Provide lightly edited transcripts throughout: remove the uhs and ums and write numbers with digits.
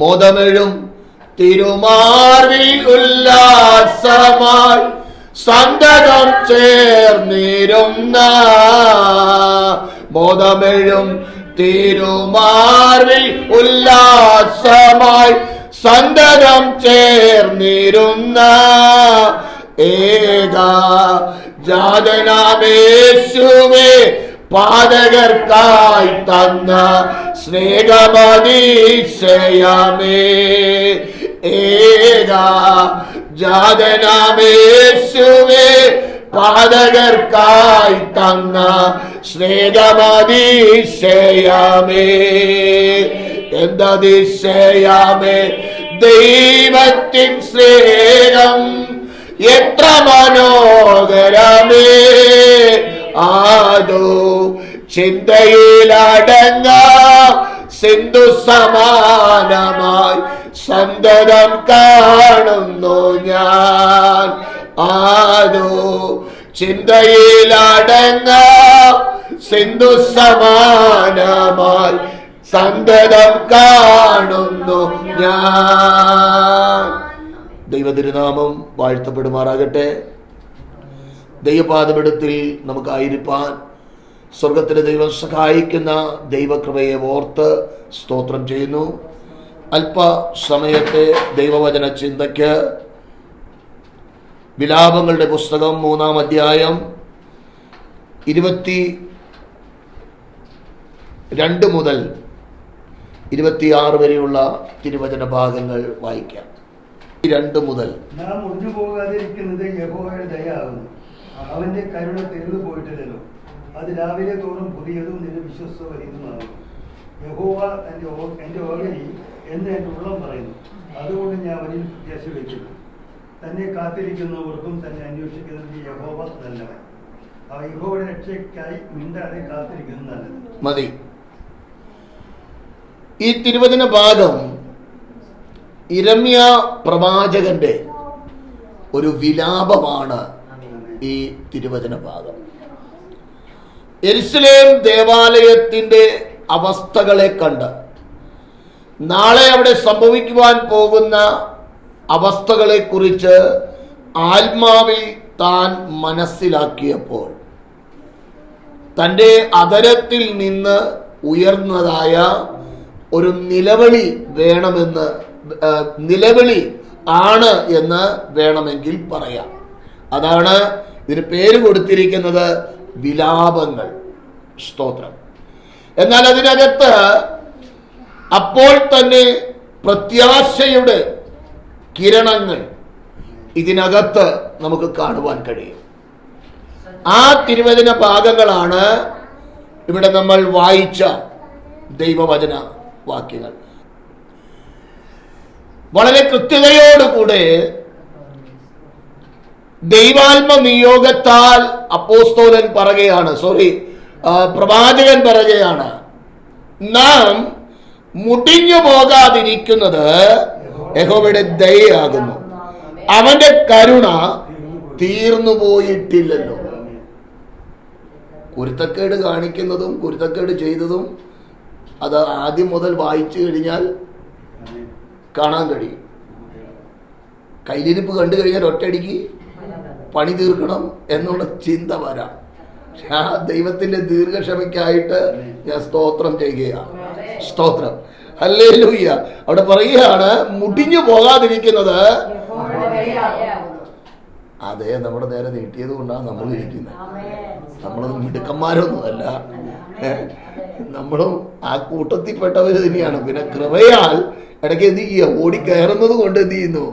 മോദമെഴും തിരുമാർവിൽ ഉല്ലാസമായി സന്തതം ചേർന്നിരുന്ന മോദമെഴും തിരുമാർവിൽ ഉല്ലാസമായി സന്തതം ചേർന്നിരുന്ന ഏക ജാതനാമേശുവേ പാതകർക്കായി തന്ന സ്നേഹമതിശയമേ ഏക ജാതനാമേശുവേ പാതകർക്കായി തന്ന സ്നേഹമതിശയമേ എന്തതിശയമേ ദൈവത്തിൻ സ്നേഹം എത്ര മനോഹരമേ ആദോ ചിന്തയിലടങ്ങ സിന്ധു സമാനമായി സന്തതം കാണുന്നു ഞാൻ ആദോ ചിന്തയിലടങ്ങ സിന്ധു സമാനമായി സന്തതം കാണുന്നു ഞാൻ. ദൈവതിരുനാമം വാഴ്ത്തപ്പെടുമാറാകട്ടെ. ദൈവപാദപീഠത്തിൽ നമുക്കായിരിക്കാൻ സ്വർഗത്തിലെ ദൈവം സഹായിക്കുന്ന ദൈവകൃപയെ ഓർത്ത് സ്തോത്രം ചെയ്യുന്നു. അല്പസമയത്തെ ദൈവവചന ചിന്തയ്ക്ക് വിലാപങ്ങളുടെ പുസ്തകം 3-ാം അധ്യായം 22 മുതൽ 26 വരെയുള്ള തിരുവചന ഭാഗങ്ങൾ വായിക്കാം. 2 മുതൽ നാം ഒഴിഞ്ഞു പോകാതിരിക്കുന്നത് യഹോവയുടെ ദയാകുന്നു. അവന്റെ കരുണ തീർന്നു പോയിട്ടില്ലല്ലോ. അത് രാവിലെ തോറും പുതിയതും നിന്റെ വിശ്വസ്ത വലിയതുമാകും. യഹോവ എന്റെ ഓഹരി എന്ന് എന്റെ ഉള്ളം പറയുന്നു. അതുകൊണ്ട് ഞാൻ അവനിൽ പ്രത്യാശ വയ്ക്കുന്നു. തന്നെ കാത്തിരിക്കുന്നവർക്കും തന്നെ അന്വേഷിക്കുന്നവർക്ക് യഹോവ നല്ലവൻ. അവ യഹോവയുടെ രക്ഷയ്ക്കായി മിണ്ടാതെ കാത്തിരിക്കുന്നത് നല്ലത്. മതി. ഈ തിരുവചന ഭാഗം യിരെമ്യ പ്രവാചകന്റെ ഒരു വിലാപമാണ്. ഈ തിരുവചന ഭാഗം യെരുശലേം ദേവാലയത്തിന്റെ അവസ്ഥകളെ കണ്ട് നാളെ അവിടെ സംഭവിക്കുവാൻ പോകുന്ന അവസ്ഥകളെ കുറിച്ച് ആത്മാവിൽ താൻ മനസ്സിലാക്കിയപ്പോൾ തൻ്റെ അധരത്തിൽ നിന്ന് ഉയർന്നതായ ഒരു നിലവിളി വേണമെന്ന് നിലവിളി ആണ് എന്ന് വേണമെങ്കിൽ പറയാം. അതാണ് ഇതിന് പേര് കൊടുത്തിരിക്കുന്നത് വിലാപങ്ങൾ. സ്തോത്രം. എന്നാൽ അതിനകത്ത് അപ്പോൾ തന്നെ പ്രത്യാശയുടെ കിരണങ്ങൾ ഇതിനകത്ത് നമുക്ക് കാണുവാൻ കഴിയും. ആ തിരുവചന ഭാഗങ്ങളാണ് ഇവിടെ നമ്മൾ വായിച്ച ദൈവവചന വാക്യങ്ങൾ. വളരെ കൃത്യതയോടുകൂടെ ദൈവാത്മ നിയോഗത്താൽ അപ്പോസ്തലൻ പ്രവാചകൻ പറയുകയാണ്, നാം മുടിഞ്ഞു പോകാതിരിക്കുന്നത് യഹോവയുടെ ദയയാകുന്നു. അവന്റെ കരുണ തീർന്നു പോയിട്ടില്ലല്ലോ. കുരുത്തക്കേട് കാണിക്കുന്നതും കുരുത്തക്കേട് ചെയ്തതും അത് ആദ്യം മുതൽ വായിച്ചു കഴിഞ്ഞാൽ കാണാൻ കഴിയും. കയ്യിലിരിപ്പ് കണ്ടു കഴിഞ്ഞാൽ ഒറ്റയടിക്ക് പണി തീർക്കണം എന്നുള്ള ചിന്ത വരാം. ആ ദൈവത്തിന്റെ ദീർഘക്ഷമയ്ക്കായിട്ട് ഞാൻ സ്തോത്രം ചെയ്യുകയാണ്. സ്തോത്രം. ഹല്ലേലൂയ. അവിടെ പറയുകയാണ് മുടിഞ്ഞു പോകാതിരിക്കുന്നത്. അതേ നമ്മുടെ നേരെ നീട്ടിയത് കൊണ്ടാണ് നമ്മൾ ഇരിക്കുന്നത്. നമ്മളത് മിടുക്കന്മാരൊന്നുമല്ല, നമ്മളും ആ കൂട്ടത്തിൽപ്പെട്ടവര് തന്നെയാണ്. പിന്നെ കൃപയാൽ ഇടയ്ക്ക് എന്ത് ചെയ്യുക, ഓടിക്കയറുന്നത് കൊണ്ട് എന്ത് ചെയ്യുന്നു,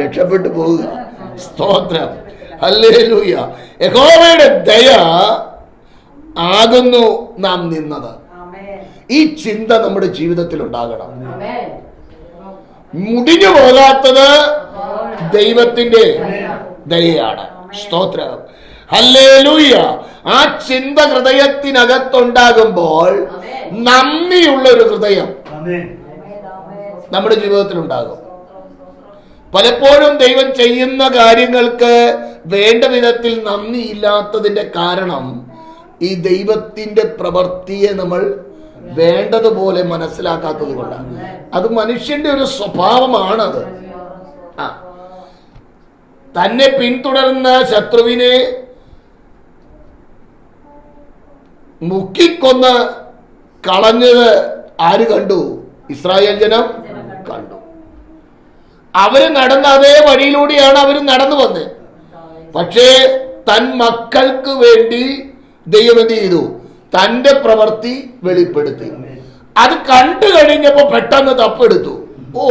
രക്ഷപ്പെട്ടു പോവുക. സ്തോത്രം. ഹല്ലേലൂയ. യഹോവയുടെ ദയ ആകുന്നു നാം നിന്നത്. ഈ ചിന്ത നമ്മുടെ ജീവിതത്തിൽ ഉണ്ടാകണം. മുടിഞ്ഞു പോകാത്തത് ദൈവത്തിന്റെ ദയയാണ്. സ്തോത്രം. ഹല്ലേലൂയ. ആ ചിന്ത ഹൃദയത്തിനകത്തുണ്ടാകുമ്പോൾ നന്ദിയുള്ള ഒരു ഹൃദയം നമ്മുടെ ജീവിതത്തിൽ ഉണ്ടാകും. പലപ്പോഴും ദൈവം ചെയ്യുന്ന കാര്യങ്ങൾക്ക് വേണ്ട വിധത്തിൽ നന്ദിയില്ലാത്തതിന്റെ കാരണം ഈ ദൈവത്തിന്റെ പ്രവൃത്തിയെ നമ്മൾ വേണ്ടതുപോലെ മനസ്സിലാക്കാത്തത് കൊണ്ടാണ്. അത് മനുഷ്യന്റെ ഒരു സ്വഭാവമാണത്. ആ, തന്നെ പിന്തുടർന്ന ശത്രുവിനെ മുക്കിക്കൊന്ന് കളഞ്ഞത് ആര് കണ്ടു? ഇസ്രായേൽ ജനം കണ്ടു. അവര് നടന്ന അതേ വഴിയിലൂടെയാണ് അവർ നടന്നു വന്നത്. പക്ഷേ തൻ മക്കൾക്ക് വേണ്ടി ദൈവം എന്ത് ചെയ്തു? തന്റെ പ്രവൃത്തി വെളിപ്പെടുത്തി. അത് കണ്ടു കഴിഞ്ഞപ്പോ പെട്ടെന്ന് തപ്പെടുത്തു. ഓ,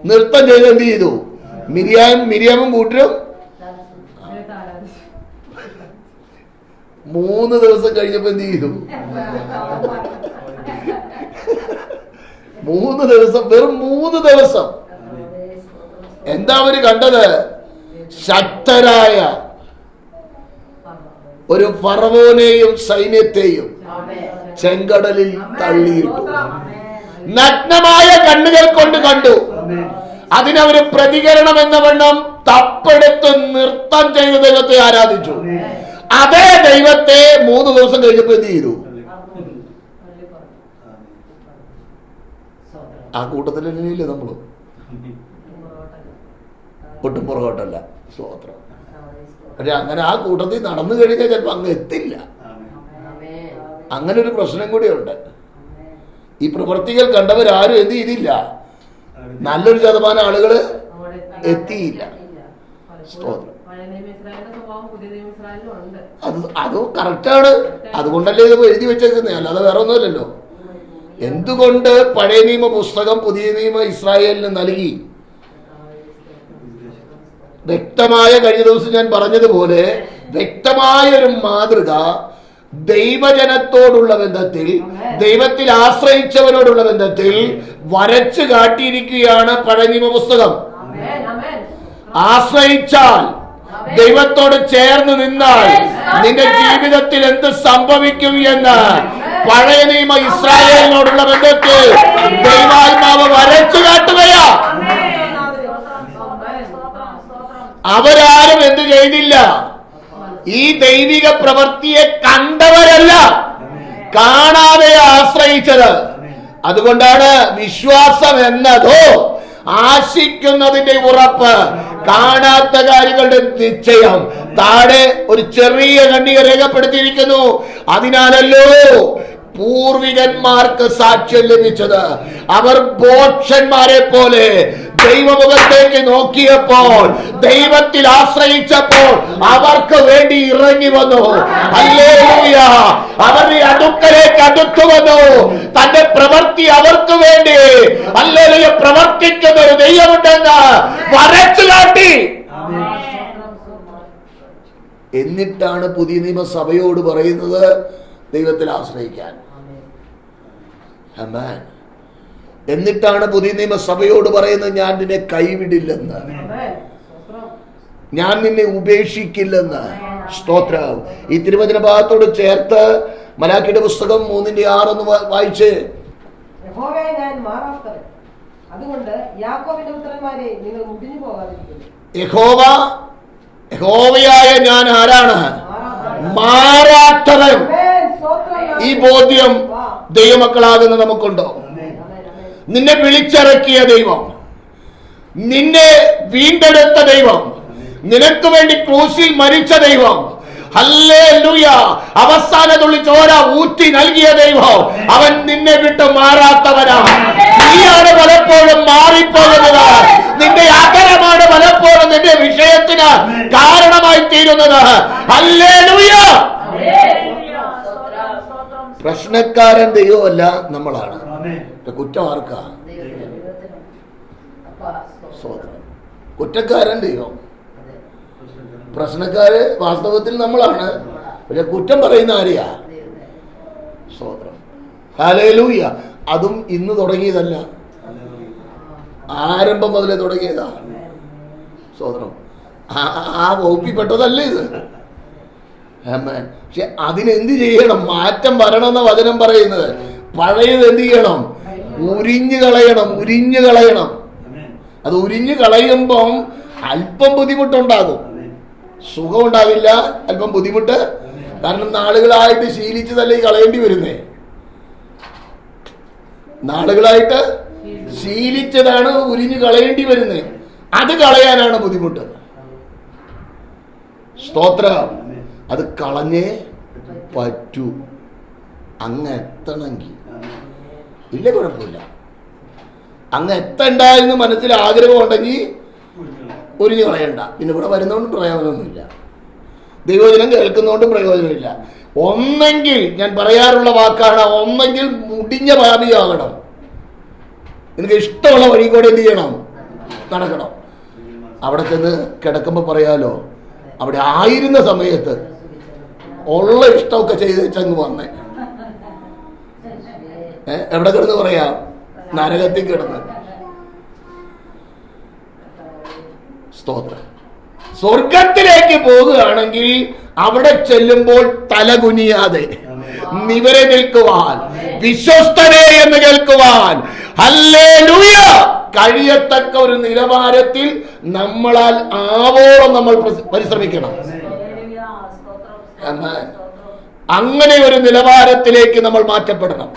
നൃത്തം ചെയ്ത് എന്ത് ചെയ്തു? മിരിയാമും കൂട്ടരും 3 ദിവസം കഴിഞ്ഞപ്പോ എന്ത് ചെയ്തു? 3 ദിവസം, വെറും 3 ദിവസം. എന്താ അവര് കണ്ടത്? ശക്തരായ ഒരു ഫറവോനെയും സൈന്യത്തെയും ചെങ്കടലിൽ തള്ളിയിട്ടു. നഗ്നമായ കണ്ണുകൾ കൊണ്ട് കണ്ടു. അതിനവര് പ്രതികരണം എന്ന വണ്ണം തപ്പെടുത്ത് നൃത്തം ചെയ്ത ദൈവത്തെ ആരാധിച്ചു. അതേ ദൈവത്തെ 3 ദിവസം കഴിഞ്ഞപ്പോ എന്ത് ചെയ്തു? ആ കൂട്ടത്തിലല്ലേ നമ്മള്? ഒട്ടും പുറകോട്ടല്ല. സ്തോത്രം. പക്ഷെ അങ്ങനെ ആ കൂട്ടത്തിൽ നടന്നു കഴിഞ്ഞാൽ ചിലപ്പോ അങ്ങ് എത്തില്ല. അങ്ങനെ ഒരു പ്രശ്നം കൂടിയുണ്ട്. ഈ പ്രവൃത്തികൾ കണ്ടവരാരും എന്ത് ചെയ്തില്ല? നല്ലൊരു ശതമാനം ആളുകള് എത്തിയില്ല. സ്തോത്രം. അത് കറക്റ്റാണ്. അതുകൊണ്ടല്ലേ ഇത് എഴുതി വെച്ചേക്കുന്നത്, അല്ലാതെ വേറെ ഒന്നുമില്ലല്ലോ. എന്തുകൊണ്ട് പഴയ നിയമ പുസ്തകം പുതിയ നിയമ ഇസ്രായേലിന് നൽകി? വ്യക്തമായ, കഴിഞ്ഞ ദിവസം ഞാൻ പറഞ്ഞതുപോലെ, വ്യക്തമായ ഒരു മാതൃക ദൈവജനത്തോടുള്ള ബന്ധത്തിൽ, ദൈവത്തിൽ ആശ്രയിച്ചവരോടുള്ള ബന്ധത്തിൽ വരച്ചു കാട്ടിയിരിക്കുകയാണ് പഴയ നിയമ പുസ്തകം. ആശ്രയിച്ചാൽ, ദൈവത്തോട് ചേർന്ന് നിന്നാൽ നിന്റെ ജീവിതത്തിൽ എന്ത് സംഭവിക്കും എന്ന് പഴയ നിയമ ഇസ്രായേലിനോടുള്ള ബന്ധത്തിൽ ദൈവാത്മാവ് വരച്ചു കാട്ടുകയാ. അവരാരും എന്ത് ചെയ്തില്ല? ഈ ദൈവിക പ്രവൃത്തിയെ കണ്ടവരല്ല, കാണാതെ ആശ്രയിച്ചത്. അതുകൊണ്ടാണ് വിശ്വാസം എന്നതോ ആശിക്കുന്നതിന്റെ ഉറപ്പ്, കാണാത്ത കാര്യങ്ങളുടെ നിശ്ചയം. താഴെ ഒരു ചെറിയ ഖണ്ഡിക രേഖപ്പെടുത്തിയിരിക്കുന്നു. അതിനാലല്ലോ പൂർവികന്മാർക്ക് സാക്ഷ്യം ലഭിച്ചത്. അവർ ബോക്ഷന്മാരെ പോലെ ദൈവമുഖത്തേക്ക് നോക്കിയപ്പോൾ, ദൈവത്തിൽ ആശ്രയിച്ചപ്പോൾ അവർക്ക് വേണ്ടി ഇറങ്ങി വന്നു. ഹല്ലേലൂയ! അവരുടെ അടുക്കലേക്ക് അടുത്തു വന്നു. തന്റെ പ്രവൃത്തി അവർക്ക് വേണ്ടി ഹല്ലേലൂയ പ്രവർത്തിക്കുന്ന ഒരു ദൈവമുണ്ടെന്ന് വരച്ചു കാട്ടി. എന്നിട്ടാണ് പുതിയ നിയമസഭയോട് പറയുന്നത് ദൈവത്തിൽ ആശ്രയിക്കാൻ. ആമേൻ. എന്നിട്ടാണ് പുതിയ നിയമസഭയോട് പറയുന്നത് ഞാൻ നിന്നെ കൈവിടില്ലെന്ന്, ഞാൻ നിന്നെ ഉപേക്ഷിക്കില്ലെന്ന്. സ്തോത്രം. ഈ തിരുവചന ഭാഗത്തോട് ചേർത്ത് മലാക്കിയുടെ പുസ്തകം 3:6 വായിച്ച്. യഹോവയായ ഞാൻ ആരാണ്? മാറാത്തവൻ. ഈ ബോധ്യം ദൈവമക്കളാകുന്ന നമുക്കുണ്ടോ? നിന്നെ വിളിച്ചിറക്കിയ ദൈവം, നിന്നെ വീണ്ടെടുത്ത ദൈവം, നിനക്ക് വേണ്ടി ക്രൂശിൽ മരിച്ച ദൈവം, ഹല്ലേലൂയ, അവസാന തുള്ളി ചോര ഊറ്റി നൽകിയ ദൈവം, അവൻ നിന്നെ വിട്ട് മാറാത്തവനാണ്. നീയാണ് പലപ്പോഴും മാറിപ്പോകുന്നത്. നിന്റെ അകലമാണ് പലപ്പോഴും നിന്റെ വിഷയത്തിന് കാരണമായി തീരുന്നത്. ഹല്ലേലൂയ. പ്രശ്നക്കാരൻ ദൈവമല്ല, നമ്മളാണ്. കുറ്റം ആർക്കാ? കുറ്റക്കാരൻ ദൈവം, പ്രശ്നക്കാര് വാസ്തവത്തിൽ നമ്മളാണ്. പക്ഷെ കുറ്റം പറയുന്ന ആരെയാ? സ്തോത്രം. ഹല്ലേലൂയ. അതും ഇന്ന് തുടങ്ങിയതല്ല, ആരംഭം മുതലേ തുടങ്ങിയതാ. സ്തോത്രം. ആ വകുപ്പിൽപ്പെട്ടതല്ല ഇത്. പക്ഷെ അതിനെന്ത് ചെയ്യണം? മാറ്റം വരണമെന്ന വചനം പറയുന്നത്. പഴയത് എന്ത് ചെയ്യണം? ഉരിഞ്ഞു കളയണം, ഉരിഞ്ഞു കളയണം. അത് ഉരിഞ്ഞു കളയുമ്പം അല്പം ബുദ്ധിമുട്ടുണ്ടാകും, സുഖം ഉണ്ടാവില്ല, അല്പം ബുദ്ധിമുട്ട്. കാരണം നാളുകളായിട്ട് ശീലിച്ചതല്ലേ കളയേണ്ടി വരുന്നേ. നാളുകളായിട്ട് ശീലിച്ചതാണ് ഉരിഞ്ഞു കളയേണ്ടി വരുന്നത്. അത് കളയാനാണ് ബുദ്ധിമുട്ട്. സ്തോത്രം. അത് കളഞ്ഞേ പറ്റൂ. അങ്ങ് എത്തണമെങ്കിൽ ഇല്ല, കുഴപ്പമില്ല. അങ്ങ് എത്തണ്ടായെന്ന് മനസ്സിൽ ആഗ്രഹം ഉണ്ടെങ്കിൽ ഉരിഞ്ഞു കളയണ്ട. പിന്നെ ഇവിടെ വരുന്നതുകൊണ്ട് പ്രയോജനമൊന്നുമില്ല, ദൈവവചനം കേൾക്കുന്നതുകൊണ്ടും പ്രയോജനമില്ല. ഒന്നെങ്കിൽ ഞാൻ പറയാറുള്ള വാക്കാണ്, ഒന്നെങ്കിൽ മുടിഞ്ഞ പാപിയാകണം. നിനക്ക് ഇഷ്ടമുള്ള വഴി കൂടെ എന്ത് ചെയ്യണം? നടക്കണം. അവിടെ ചെന്ന് കിടക്കുമ്പോൾ പറയാലോ, അവിടെ ആയിരുന്ന സമയത്ത് ഉള്ള ഇഷ്ടമൊക്കെ ചെയ്ത് വെച്ചങ്ങ് വന്നേ. എവിടെ കിടന്ന് പറയാം? നരകത്തിൽ കിടന്ന്. സ്തോത്രം. സ്വർഗത്തിലേക്ക് പോകുകയാണെങ്കിൽ അവിടെ ചെല്ലുമ്പോൾ തലകുനിയാതെ നിവരെ നിൽക്കുവാൻ, വിശ്വസ്തനെ എന്ന് കേൾക്കുവാൻ, ഹല്ലേലൂയ, കഴിയത്തക്ക ഒരു നിലവാരത്തിൽ നമ്മളാൽ ആവോളം നമ്മൾ പരിശ്രമിക്കണം. അങ്ങനെ ഒരു നിലവാരത്തിലേക്ക് നമ്മൾ മാറ്റപ്പെടണം.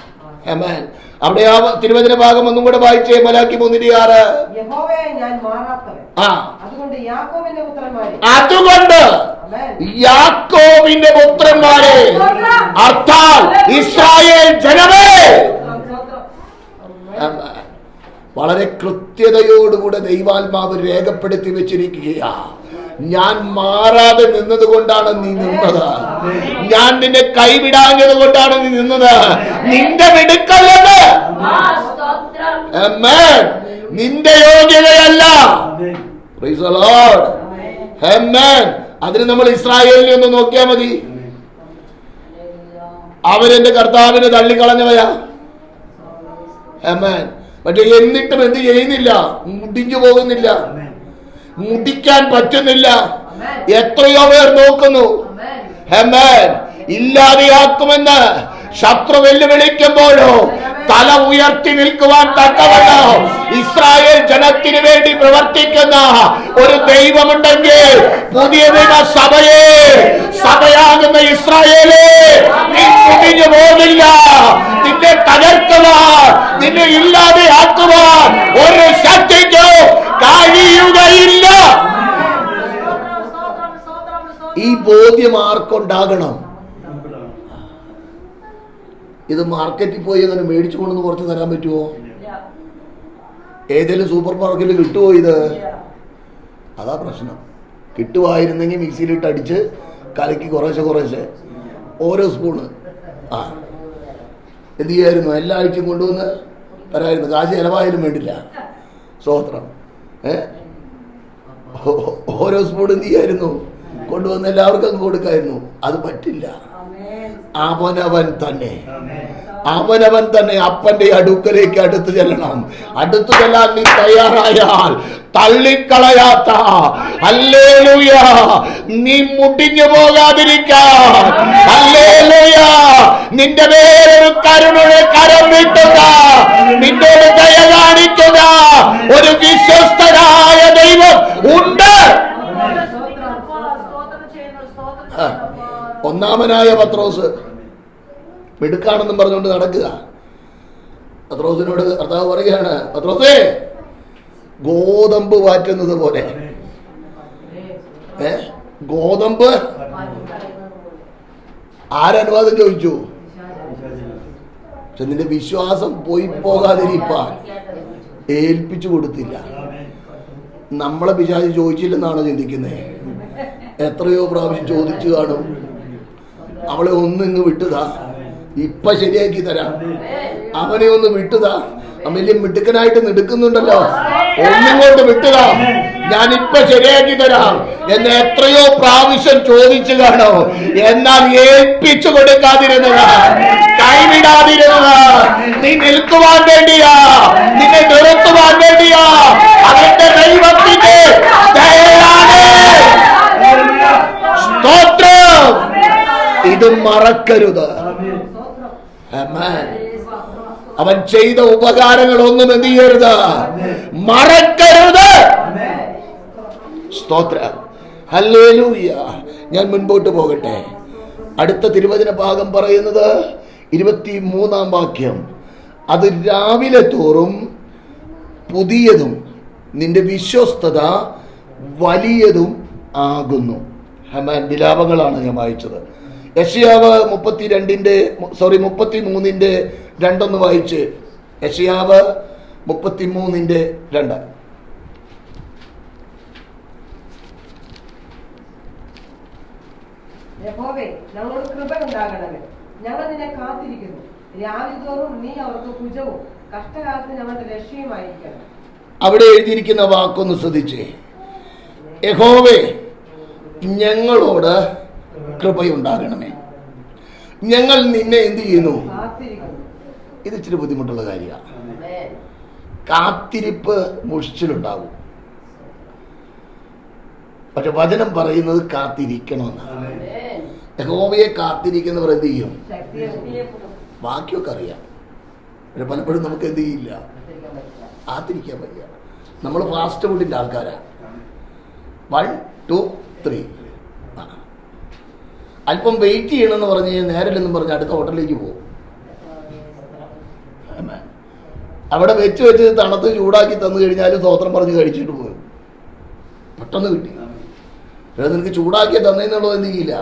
ആമേൻ. അവിടെ ആ തിരുവചന ഭാഗം ഒന്നും കൂടെ വായിച്ചേ. മലാക്കി 3:6. അതുകൊണ്ട് യാക്കോബിന്റെ പുത്രന്മാരെ, അർത്ഥാൽ ഇസ്രായേൽ ജനമേ. വളരെ കൃത്യതയോടുകൂടെ ദൈവാത്മാവ് രേഖപ്പെടുത്തി വെച്ചിരിക്കുകയാ. ഞാൻ മാറാതെ നിന്നത് കൊണ്ടാണ് നീ നിന്നത്. ഞാൻ നിന്നെ കൈവിടാഞ്ഞത് കൊണ്ടാണ് നീ നിന്നത്. നിന്റെ മിടുക്കല്ലത്, നിന്റെ യോഗ്യതയല്ല. Praise the lord. ആമേൻ. അതിന് നമ്മൾ ഇസ്രായേലിനെ ഒന്ന് നോക്കിയാൽ മതി. അവരെന്റെ കർത്താവിനെ തള്ളിക്കളഞ്ഞവയാ. ആമേൻ. പക്ഷെ എന്നിട്ടും എന്ത് ചെയ്യുന്നില്ല? മുടിഞ്ഞു പോകുന്നില്ല, മുടിക്കാൻ പറ്റുന്നില്ല. എത്രയോ പേർ നോക്കുന്നു. ആമേൻ. ഇല്ലാതെയാക്കുമെന്ന് ശത്രു വെല്ലുവിളിക്കുമ്പോഴോ തല ഉയർത്തി നിൽക്കുവാൻ തക്കവണ്ണോ ഇസ്രായേൽ ജനത്തിന് വേണ്ടി പ്രവർത്തിക്കുന്ന ഒരു ദൈവമുണ്ടെങ്കിൽ, പുതിയ നിയമ സഭയെ, സഭയാകുന്ന ഇസ്രായേലേ, നീ മുടിഞ്ഞു പോകില്ല. നിന്നെ തകർക്കുവാൻ, നിന്നെ ഇല്ലാതെയാക്കുവാൻ ഒരു ശക്തിക്കോ കഴിയുകയില്ല. ഈ ബോധ്യം ആർക്കുണ്ടാകണം? ഇത് മാർക്കറ്റിൽ പോയി അങ്ങനെ മേടിച്ചു കൊണ്ടുവന്ന് കുറച്ച് തരാൻ പറ്റുമോ? ഏതെങ്കിലും സൂപ്പർ മാർക്കറ്റിൽ കിട്ടുമോ ഇത്? അതാ പ്രശ്നം. കിട്ടുമായിരുന്നെങ്കിൽ മിക്സിയിലിട്ട് അടിച്ച് കലക്കി കുറേശ്ശെ ഓരോ സ്പൂണ് എന്ത് ചെയ്യായിരുന്നു? എല്ലാ ആഴ്ചയും കൊണ്ടുവന്ന് തരായിരുന്നു. കാശ് ചിലവായാലും വേണ്ടില്ല. സ്തോത്രം. ഓരോ സ്പൂൺ എന്ത് ചെയ്യായിരുന്നു? കൊണ്ടുവന്ന് എല്ലാവർക്കും അങ്ങ് കൊടുക്കായിരുന്നു. അത് പറ്റില്ല. അവനവൻ തന്നെ അപ്പന്റെ അടുക്കലേക്ക് അടുത്ത് ചെല്ലണം. അടുത്ത് ചെല്ലാൻ നീ തയ്യാറായാൽ തള്ളിക്കളയാത്ത, ഹല്ലേലൂയ, നീ മുടിഞ്ഞു പോകാതിരിക്കാൻ, ഹല്ലേലൂയ, നിന്റെ പേരൊരു കരുണയുടെ കരം നീട്ടുക, നിന്നോട് ദയ കാണിക്കുക ഒരു വിശ്വസ്തനായ ദൈവം ഉണ്ട്. ഒന്നാമനായ പത്രോസ് മിടുക്കാണെന്നും പറഞ്ഞുകൊണ്ട് നടക്കുക. പത്രോസിനോട് കർത്താവ് പറയുകയാണ്, പത്രോസേ, ഗോതമ്പ് വാറ്റുന്നത് പോലെ. ഗോതമ്പ് ആരനുവാദം ചോദിച്ചു? പക്ഷെ നിന്റെ വിശ്വാസം പോയി പോകാതിരിപ്പാൻ ഏൽപ്പിച്ചു കൊടുത്തില്ല. നമ്മളെ പിശാച് ചോദിച്ചില്ലെന്നാണോ ചിന്തിക്കുന്നത്? എത്രയോ പ്രാവശ്യം ചോദിച്ചു കാണും. അവളെ ഒന്നിങ്ങ് വിട്ടുതാ, ഇപ്പൊ ശരിയാക്കി തരാം. അവനെ ഒന്ന് വിട്ടുതാ, വലിയ മിടുക്കനായിട്ട് നിടുക്കുന്നുണ്ടല്ലോ, ഒന്നിങ്ങോട്ട് വിട്ടുതാ, ഞാനിപ്പൊ ശരിയാക്കി തരാം എന്ന് എത്രയോ പ്രാവശ്യം ചോദിച്ചു കാണോ. എന്നാൽ ഏൽപ്പിച്ചു കൊടുക്കാതിരുന്നത്, കൈവിടാതിരുന്നത് നീ നിൽക്കുവാൻ വേണ്ടിയാ, നിന്നെ നിർത്തുവാൻ വേണ്ടിയാ. അവന്റെ ദൈവത്തിന്റെ ദയയാണ്. സ്തോത്രം. ഇത് മറക്കരുത്. അവൻ ചെയ്ത ഉപകാരങ്ങളൊന്നും എന്ത് ചെയ്യരുത്? മറക്കരുത്. സ്തോത്രം. ഹല്ലേലൂയ. ഞാൻ മുൻപോട്ട് പോകട്ടെ. അടുത്ത തിരുവചന ഭാഗം പറയുന്നത് 23-ാം വാക്യം. അത് രാവിലെ തോറും പുതിയതും നിന്റെ വിശ്വസ്തത വലിയതും ആകുന്നു. ഹമാൻ വിലാപങ്ങളാണ് ഞാൻ വായിച്ചത്. യെശയ്യാവ് 33:2 വായിച്ച്. യെശയ്യാവ് 33:2. യഹോവേ, ഞങ്ങളോട് കൃപയുണ്ടാകണമേ. ഞങ്ങൾ നിന്നെ കാത്തിരിക്കുന്നു. രാവിലെ തോറും നീ അവർക്ക് ഭുജവും കഷ്ടകാലത്ത് ഞങ്ങളുടെ രക്ഷയുമായിരിക്കണം. അവിടെ എഴുതിയിരിക്കുന്ന വാക്കൊന്ന് ശ്രദ്ധിച്ചേ. യഹോവേ, ഞങ്ങളോട് കൃപയുണ്ടാകണമേ. ഞങ്ങൾ നിന്നെ എന്ത് ചെയ്യുന്നു? കാത്തിരിക്കുന്നു. ഇത് ഇച്ചിരി ബുദ്ധിമുട്ടുള്ള കാര്യമാണ്. കാത്തിരിപ്പ് മുഷിച്ചിലുണ്ടാവും. പക്ഷെ വചനം പറയുന്നത് കാത്തിരിക്കണമെന്നാണ്. യഹോവയെ കാത്തിരിക്കുന്നവർ എന്ത് ചെയ്യും? ബാക്കിയൊക്കെ അറിയാം. പക്ഷെ പലപ്പോഴും നമുക്ക് എന്ത് ചെയ്യില്ല, കാത്തിരിക്കാൻ വയ്യ. നമ്മൾ ഫാസ്റ്റ് ഫുഡിന്റെ ആൾക്കാരാ. 1 2 3 അല്പം വെയിറ്റ് ചെയ്യണമെന്ന് പറഞ്ഞ് നേരില്ലെന്നും പറഞ്ഞ് അടുത്ത ഹോട്ടലിലേക്ക് പോകും. അവിടെ വെച്ച് തണുത്ത് ചൂടാക്കി തന്നു കഴിഞ്ഞാൽ സ്തോത്രം പറഞ്ഞ് കഴിച്ചിട്ട് പോകും. പെട്ടെന്ന് കിട്ടി. നിനക്ക് ചൂടാക്കി തന്നെന്നുള്ളത് എന്ത് ചെയ്യില്ല.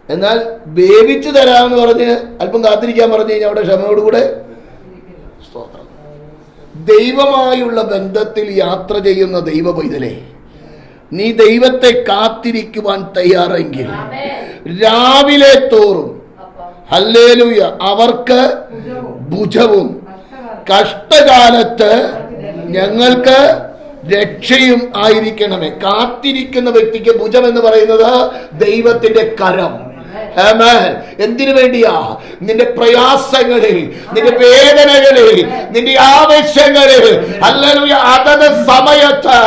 എന്നാൽ വേവിച്ച് തരാമെന്ന് പറഞ്ഞ് അല്പം കാത്തിരിക്കാൻ പറഞ്ഞു കഴിഞ്ഞാൽ അവിടെ ക്ഷമയോടുകൂടെ സ്തോത്രം. ദൈവമായുള്ള ബന്ധത്തിൽ യാത്ര ചെയ്യുന്ന ദൈവ പൈതലേ, നീ ദൈവത്തെ കാത്തിരിക്കുവാൻ തയ്യാറെങ്കിൽ രാവിലെ തോറും ഹല്ലേലൂയ അവർക്ക് ഭുജവും കഷ്ടകാലത്ത് ഞങ്ങൾക്ക് രക്ഷയും ആയിരിക്കണമേ. കാത്തിരിക്കുന്ന വ്യക്തിക്ക് ഭുജം എന്ന് പറയുന്നത് ദൈവത്തിന്റെ കരം. എന്തിനു വേണ്ടിയാ? നിന്റെ പ്രയാസങ്ങളിൽ, നിന്റെ വേദനകളിൽ, നിന്റെ ആവശ്യങ്ങളിൽ ഹല്ലേലൂയ അതത് സമയത്ത്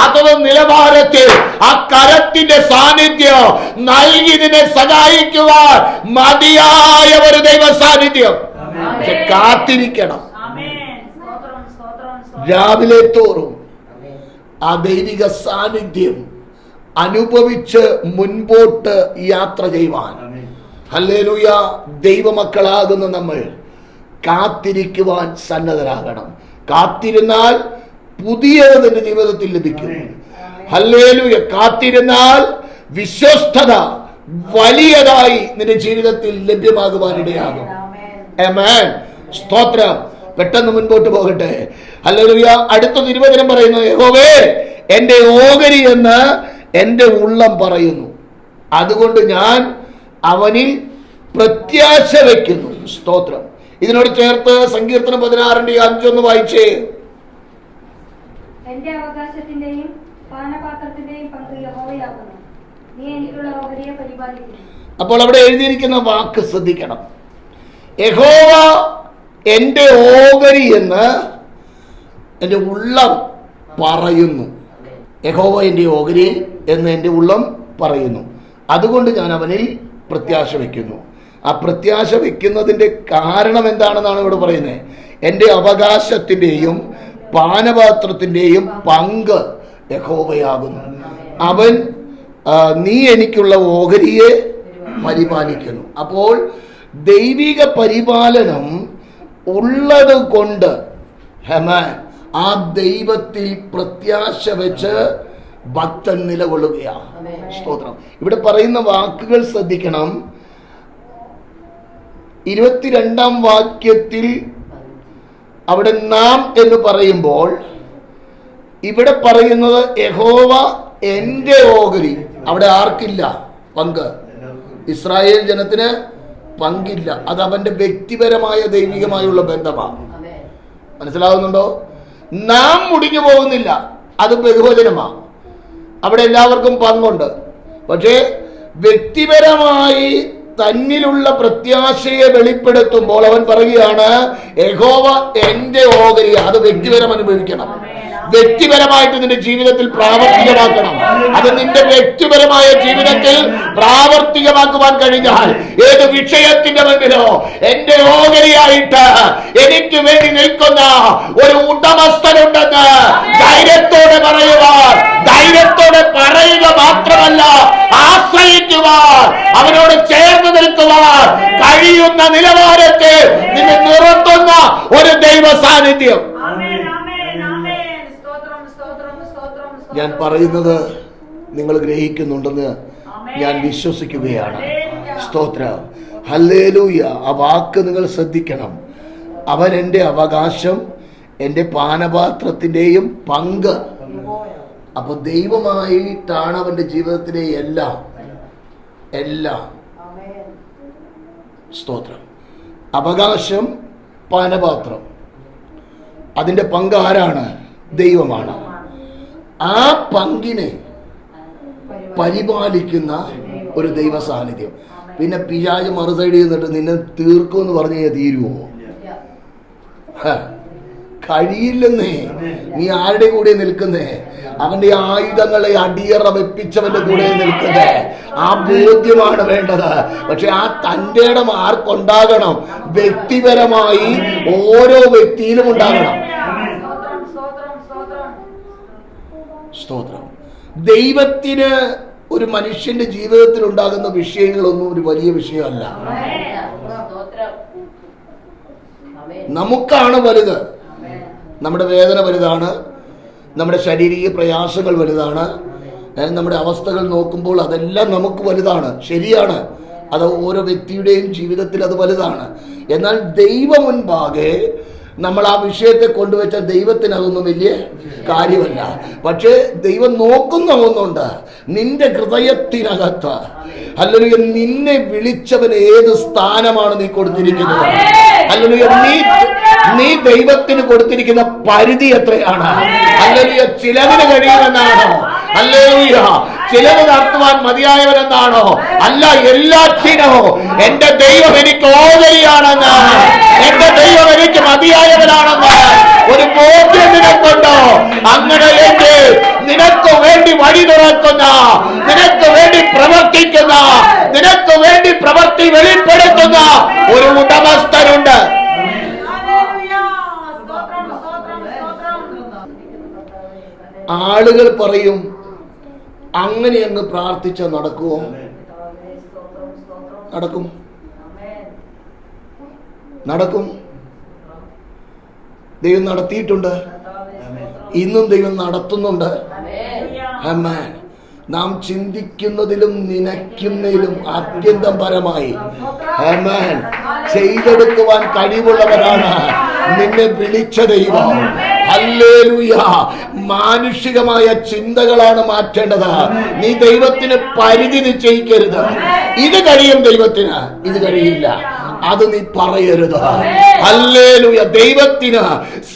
അതത് നിലവാരത്തിൽ ആ കരത്തിന്റെ സാന്നിധ്യം നൽകി നിന്നെ സഹായിക്കുവാൻ മതിയായ ഒരു ദൈവ സാന്നിധ്യം. പക്ഷെ കാത്തിരിക്കണം. രാവിലെ തോറും ആ ദൈവിക സാന്നിധ്യം അനുഭവിച്ച് മുൻപോട്ട് യാത്ര ചെയ്യുവാൻ ഹല്ലേലൂയ ദൈവമക്കളാകുന്ന നമ്മൾ കാത്തിരിക്കുവാൻ സന്നദ്ധരാകണം. കാത്തിരുന്നാൽ പുതിയത് നിന്റെ ജീവിതത്തിൽ ലഭിക്കും. ഹല്ലേലൂയ കാത്തിരുന്നാൽ വിശ്വസ്തത വലിയതായി നിന്റെ ജീവിതത്തിൽ ലഭ്യമാകുവാനിടയാകും. ആമേൻ. സ്തോത്രം. പെട്ടെന്ന് മുൻപോട്ട് പോകട്ടെ. ഹല്ലേലൂയ. അടുത്ത തിരുവചനം പറയുന്നു, യഹോവേ എന്റെ ഓഹരി എന്ന് എന്റെ ഉള്ളം പറയുന്നു, അതുകൊണ്ട് ഞാൻ അവനിൽ പ്രത്യാശ വയ്ക്കുന്നു. സ്തോത്രം. ഇതിനോട് ചേർത്ത് സങ്കീർത്തനം 16:5 വായിച്ചേ. എന്റെ അവകാശത്തിന്റെയും പാനപാത്രത്തിന്റെയും പങ്ക് യഹോവയാകുന്നു, നീ എനിക്കുള്ള ഓഹരിയെ പരിപാലിക്കുന്നു. അപ്പോൾ അവിടെ എഴുതിയിരിക്കുന്ന വാക്ക് ശ്രദ്ധിക്കണം. യഹോവ എന്റെ ഓഹരി എന്ന് എന്റെ ഉള്ളം പറയുന്നു. യഹോവ എന്റെ ഓഹരി എന്ന് എന്റെ ഉള്ളം പറയുന്നു, അതുകൊണ്ട് ഞാൻ അവനിൽ പ്രത്യാശ വയ്ക്കുന്നു. ആ പ്രത്യാശ വയ്ക്കുന്നതിന്റെ കാരണം എന്താണെന്നാണ് ഇവിടെ പറയുന്നത്. എന്റെ അവകാശത്തിന്റെയും പാനപാത്രത്തിന്റെയും പങ്ക് യഹോവയാകുന്നു. അവൻ നീ എനിക്കുള്ള ഓഹരിയെ പരിപാലിക്കുന്നു. അപ്പോൾ ദൈവിക പരിപാലനം ഉള്ളത് കൊണ്ട് ആ ദൈവത്തിൽ പ്രത്യാശ വെച്ച് ഭക്തൻ നിലകൊള്ളുകയാണ്. സ്തോത്രം. ഇവിടെ പറയുന്ന വാക്കുകൾ ശ്രദ്ധിക്കണം. 22 വാക്യത്തിൽ അവിടെ നാം എന്ന് പറയുമ്പോൾ ഇവിടെ പറയുന്നത് യഹോവ എന്റെ ഓഹരി. അവിടെ ആർക്കില്ല പങ്ക്? ഇസ്രായേൽ ജനത്തിന് പങ്കില്ല. അത് അവന്റെ വ്യക്തിപരമായ ദൈവികമായുള്ള ബന്ധമാണ്. മനസ്സിലാവുന്നുണ്ടോ? നാം മുടിഞ്ഞു പോകുന്നില്ല, അത് ബഹുവചനമാണ്. അവിടെ എല്ലാവർക്കും പങ്കുണ്ട്. പക്ഷേ വ്യക്തിപരമായി തന്നിലുള്ള പ്രത്യാശയെ വെളിപ്പെടുത്തുമ്പോൾ അവൻ പറയുകയാണ്, യഹോവ എന്റെ ഓഹരി. അത് വ്യക്തിപരം അനുഭവിക്കണം. വ്യക്തിപരമായിട്ട് നിന്റെ ജീവിതത്തിൽ പ്രാവർത്തികമാക്കണം. അത് നിന്റെ വ്യക്തിപരമായ ജീവിതത്തിൽ പ്രാവർത്തികമാക്കുവാൻ കഴിഞ്ഞാൽ ഏത് വിഷയത്തിന്റെ മുന്നിലോ എന്റെ ഓഹരിയായിട്ട് എനിക്ക് വേണ്ടി നിൽക്കുന്ന ഒരു ഉടമസ്ഥനുണ്ടെന്ന് ധൈര്യത്തോടെ പറയുവാൻ, ധൈര്യത്തോടെ പറയുക മാത്രമല്ല ആശ്രയിക്കുവാൻ, അവനോട് ചേർന്ന് നിൽക്കുവാൻ കഴിയുന്ന നിലവാരത്തിൽ നിന്നെ നിർത്തുന്ന ഒരു ദൈവ സാന്നിധ്യം. ഞാൻ പറയുന്നത് നിങ്ങൾ ഗ്രഹിക്കുന്നുണ്ടെന്ന് ഞാൻ വിശ്വസിക്കുകയാണ്. സ്തോത്രം. ഹല്ലേലൂയ. ആ വാക്ക് നിങ്ങൾ ശ്രദ്ധിക്കണം. അവൻ എൻ്റെ അവകാശം, എൻ്റെ പാനപാത്രത്തിൻ്റെയും പങ്ക്. അപ്പൊ ദൈവമായിട്ടാണ് അവന്റെ ജീവിതത്തിലെ എല്ലാം. സ്തോത്രം. അവകാശം, പാനപാത്രം, അതിന്റെ പങ്ക് ആരാണ്? ദൈവമാണ്. ആ പങ്കിനെ പരിപാലിക്കുന്ന ഒരു ദൈവ സാന്നിധ്യം. പിന്നെ പിശാച് മറുസൈഡിൽ നിന്നിട്ട് നിന്നെ തീർക്കുമെന്ന് പറഞ്ഞു കഴിഞ്ഞാൽ തീരുവോ? കഴിയില്ലെന്നേ. നീ ആരുടെ കൂടെ നിൽക്കുന്നേ? അവന്റെ ആയുധങ്ങളെ അടിയറ വെപ്പിച്ചവന്റെ കൂടെ നിൽക്കുന്നേ. ആ ബോധ്യമാണ് വേണ്ടത്. പക്ഷെ ആ തന്റെ ഇടം ആർക്കുണ്ടാകണം? വ്യക്തിപരമായി ഓരോ വ്യക്തിയിലും ഉണ്ടാകണം. സ്തോത്രം. ദൈവത്തിന് ഒരു മനുഷ്യന്റെ ജീവിതത്തിൽ ഉണ്ടാകുന്ന വിഷയങ്ങളൊന്നും ഒരു വലിയ വിഷയമല്ല. നമുക്കാണ് വലുത്. നമ്മുടെ വേദന വലുതാണ്, നമ്മുടെ ശാരീരിക പ്രയാസങ്ങൾ വലുതാണ്, നമ്മുടെ അവസ്ഥകൾ നോക്കുമ്പോൾ അതെല്ലാം നമുക്ക് വലുതാണ്. ശരിയാണ്, അത് ഓരോ വ്യക്തിയുടെയും ജീവിതത്തിൽ അത് വലുതാണ്. എന്നാൽ ദൈവം മുൻപാകെ നമ്മൾ ആ വിഷയത്തെ കൊണ്ടുവച്ച ദൈവത്തിന് അതൊന്നും വലിയ കാര്യമല്ല. പക്ഷേ ദൈവം നോക്കുന്ന ഒന്നുണ്ട്, നിന്റെ ഹൃദയത്തിനകത്ത്. അല്ലെങ്കിൽ നിന്നെ വിളിച്ചവന് ഏത് സ്ഥാനമാണ് നീ കൊടുത്തിരിക്കുന്നത്? അല്ലെങ്കിൽ നീ ദൈവത്തിന് കൊടുത്തിരിക്കുന്ന പരിധി എത്രയാണ്? അല്ലെങ്കിൽ ചിലതിന് കഴിയുമെന്നാണോ? അല്ലെങ്കിൽ ചിലത് നടത്തുവാൻ മതിയായവരെന്നാണോ? അല്ല, എല്ലാറ്റിനോ എന്റെ ദൈവം എനിക്ക് ഓഹരിയാണെന്ന്, എന്റെ ദൈവം എനിക്ക് മതിയായവനാണെന്ന് ഒരു ബോധ്യം നിനക്കുണ്ടോ? അങ്ങനെയെങ്കിൽ നിനക്ക് വേണ്ടി വഴി തുറക്കുന്ന, നിനക്ക് വേണ്ടി പ്രവർത്തിക്കുന്ന, നിനക്ക് വേണ്ടി പ്രവൃത്തി വെളിപ്പെടുത്തുന്ന ഒരു ഉടമസ്ഥനുണ്ട്. ആളുകൾ പറയും, അങ്ങനെ അങ്ങ് പ്രാർത്ഥിച്ച നടക്കുമോ? നടക്കും. ദൈവം നടത്തിയിട്ടുണ്ട്, ഇന്നും ദൈവം നടത്തുന്നുണ്ട്. ആമേൻ. നാം ചിന്തിക്കുന്നതിലും നനയ്ക്കുന്നതിലും അത്യന്തം പരമായി ആമേൻ ചെയ്തെടുക്കുവാൻ കഴിവുള്ളവരാണ് നിന്നെ വിളിച്ച ദൈവം. ഹല്ലേലൂയ. മാനുഷികമായ ചിന്തകളാണ് മാറ്റേണ്ടത്. നീ ദൈവത്തിന് പരിധി നിശ്ചയിക്കരുത്. ഇത് കഴിയും ദൈവത്തിന്, ഇത് കഴിയില്ല, അത് നീ പറയരുത്. ഹല്ലേലൂയ. ദൈവത്തിന്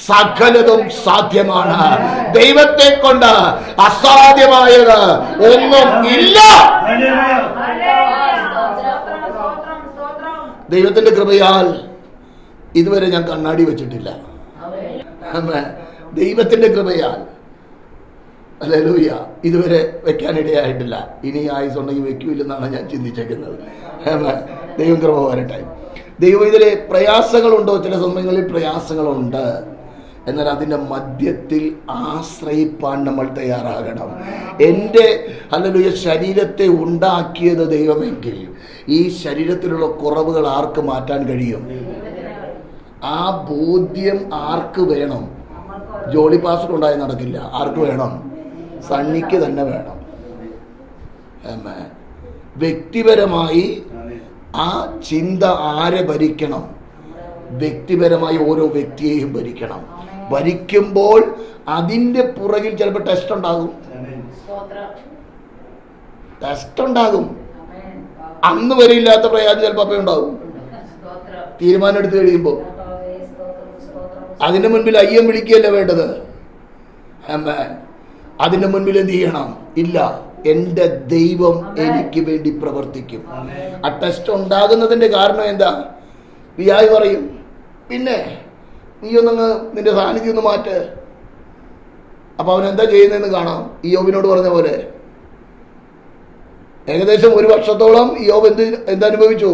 സകലതും സാധ്യമാണ്. ദൈവത്തെ കൊണ്ട് അസാധ്യമായത് ഒന്നും ഇല്ല. ദൈവത്തിന്റെ കൃപയാൽ ഇതുവരെ ഞാൻ കണ്ണാടി വെച്ചിട്ടില്ല. ദൈവത്തിന്റെ കൃപയാൽ ഹല്ലേലൂയ ഇതുവരെ വെക്കാനിടയായിട്ടില്ല. ഇനി ആയുസുണ്ടെങ്കിൽ വെക്കൂല്ലെന്നാണ് ഞാൻ ചിന്തിച്ചേക്കുന്നത്. ദൈവം കൃപ വരട്ടെ. ദൈവം ഇതിലെ പ്രയാസങ്ങളുണ്ടോ? ചില സമയങ്ങളിൽ പ്രയാസങ്ങളുണ്ട്. എന്നാൽ അതിൻ്റെ മധ്യത്തിൽ ആശ്രയിപ്പാൻ നമ്മൾ തയ്യാറാകണം. എൻ്റെ ഹല്ലേലൂയ ശരീരത്തെ ഉണ്ടാക്കിയത് ദൈവമെങ്കിൽ ഈ ശരീരത്തിലുള്ള കുറവുകൾ ആർക്ക് മാറ്റാൻ കഴിയും? ആ ബോധ്യം ആർക്ക് വേണം? ജോളി പാസ്റ്റർ ഉണ്ടായി നടക്കില്ല. ആർക്ക് വേണം? സണ്ണിക്ക് തന്നെ വേണം. വ്യക്തിപരമായി ആ ചിന്ത ആരെ ഭരിക്കണം? വ്യക്തിപരമായി ഓരോ വ്യക്തിയെയും ഭരിക്കണം. ഭരിക്കുമ്പോൾ അതിൻ്റെ പുറകിൽ ചിലപ്പോൾ ടെസ്റ്റ് ഉണ്ടാകും. അന്ന് വരെ ഇല്ലാത്ത പ്രയാസം ചിലപ്പോൾ അപ്പം ഉണ്ടാകും. തീരുമാനം എടുത്തു കഴിയുമ്പോൾ അതിന്റെ മുൻപിൽ അയ്യം വിളിക്കുകയല്ല വേണ്ടത്. അതിന്റെ മുൻപിൽ എന്ത് ചെയ്യണം? ഇല്ല, എൻ്റെ ദൈവം എനിക്ക് വേണ്ടി പ്രവർത്തിക്കും. ആ ടെസ്റ്റ് ഉണ്ടാകുന്നതിന്റെ കാരണം എന്താ? പിയായി പറയും, പിന്നെ നീ ഒന്നങ്ങ് നിന്റെ സാന്നിധ്യം ഒന്ന് മാറ്റ്. അപ്പൊ അവൻ എന്താ ചെയ്യുന്നതെന്ന് കാണാം. ഇയ്യോബിനോട് പറഞ്ഞ പോലെ ഏകദേശം 1 വർഷത്തോളം ഇയ്യോബ് എന്തനുഭവിച്ചു?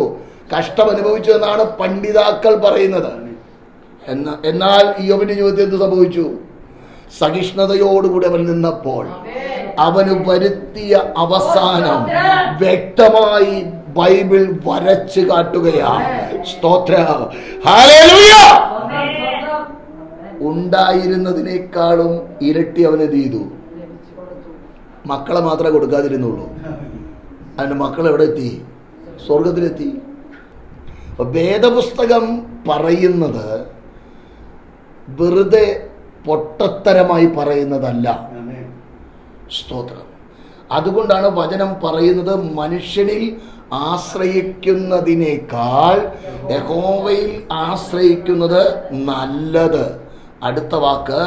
കഷ്ടം അനുഭവിച്ചു എന്നാണ് പണ്ഡിതാക്കൾ പറയുന്നത്. എന്നാൽ ഇയ്യോബിന്റെ ജീവിതത്തിൽ എന്ത് സംഭവിച്ചു? സഹിഷ്ണുതയോടുകൂടി അവൻ നിന്നപ്പോൾ അവന് വരുത്തിയ അവസാനം വ്യക്തമായി ബൈബിൾ വരച്ചു കാട്ടുകയാ. സ്തോത്രം. ഹല്ലേലൂയ. ഉണ്ടായിരുന്നതിനേക്കാളും ഇരട്ടി അവൻ എന്ത് ചെയ്തു? മക്കളെ മാത്രമേ കൊടുക്കാതിരുന്നുള്ളൂ. അതിന്റെ മക്കൾ എവിടെ എത്തി? സ്വർഗത്തിലെത്തി. വേദപുസ്തകം പറയുന്നത് വെറുതെ പൊട്ടത്തരമായി പറയുന്നതല്ല. സ്തോത്രം. അതുകൊണ്ടാണ് വചനം പറയുന്നത് മനുഷ്യനിൽ ആശ്രയിക്കുന്നതിനേക്കാൾ യഹോവയിൽ ആശ്രയിക്കുന്നത് നല്ലത്. അടുത്ത വാക്ക്,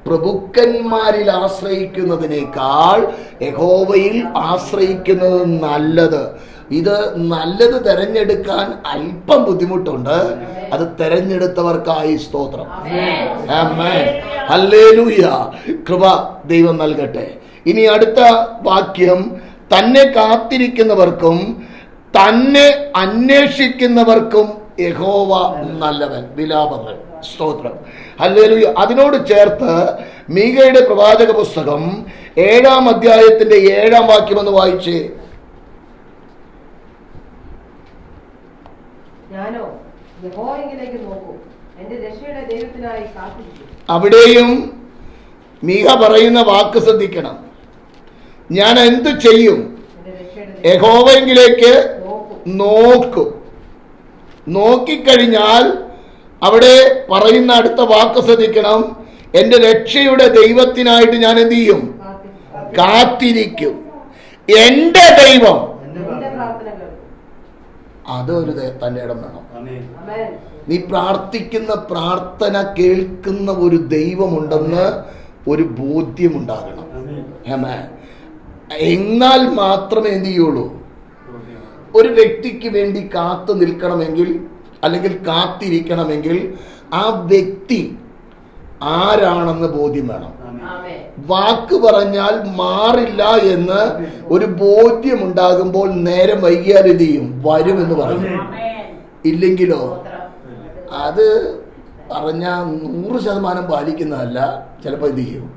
പ്രഭുക്കന്മാരിൽ ആശ്രയിക്കുന്നതിനേക്കാൾ യഹോവയിൽ ആശ്രയിക്കുന്നത് നല്ലത്. ഇത് നല്ലത് തെരഞ്ഞെടുക്കാൻ അല്പം ബുദ്ധിമുട്ടുണ്ട്. അത് തെരഞ്ഞെടുത്തവർക്കായി സ്തോത്രം. ആമേൻ. ഹല്ലേലൂയ. കൃപ ദൈവം നൽകട്ടെ. ഇനി അടുത്ത വാക്യം, തന്നെ കാത്തിരിക്കുന്നവർക്കും തന്നെ അന്വേഷിക്കുന്നവർക്കും യഹോവ നല്ലവൻ. വിലാപങ്ങൾ. സ്തോത്രം. ഹല്ലേലൂയ. അതിനോട് ചേർത്ത് മീഖയുടെ പ്രവാചക പുസ്തകം 7-ാം അധ്യായത്തിന്റെ 7-ാം വാക്യം ഒന്ന് വായിച്ചേ. ഞാനോ യഹോവയിലേക്ക് നോക്കും, എന്റെ രക്ഷയുടെ ദൈവത്തിനായി കാത്തിരിക്കും. അവിടെയും മീഖ പറയുന്ന വാക്ക് ശ്രദ്ധിക്കണം. ഞാൻ എന്ത് ചെയ്യും? യഹോവയിലേക്ക് നോക്കും. നോക്കിക്കഴിഞ്ഞാൽ അവിടെ പറയുന്ന അടുത്ത വാക്ക് ശ്രദ്ധിക്കണം. എന്റെ രക്ഷയുടെ ദൈവത്തിനായിട്ട് ഞാൻ എന്ത് ചെയ്യും? കാത്തിരിക്കും. എന്റെ ദൈവം. അതൊരു തന്റെ ഇടം വേണം. നീ പ്രാർത്ഥിക്കുന്ന പ്രാർത്ഥന കേൾക്കുന്ന ഒരു ദൈവമുണ്ടെന്ന് ഒരു ബോധ്യമുണ്ടാകണം. എന്നാൽ മാത്രമേ എന്ത് ചെയ്യുള്ളൂ? ഒരു വ്യക്തിക്ക് വേണ്ടി കാത്തു നിൽക്കണമെങ്കിൽ അല്ലെങ്കിൽ കാത്തിരിക്കണമെങ്കിൽ ആ വ്യക്തി ആരാണെന്ന് ബോധ്യം വേണം. വാക്ക് പറഞ്ഞാൽ മാറില്ല എന്ന് ഒരു ബോധ്യമുണ്ടാകുമ്പോൾ നേരം വൈകിയാൽ എന്ത് ചെയ്യും? വരുമെന്ന് പറയും. ഇല്ലെങ്കിലോ അത് പറഞ്ഞ 100% പാലിക്കുന്നതല്ല, ചിലപ്പോൾ എന്ത് ചെയ്യും?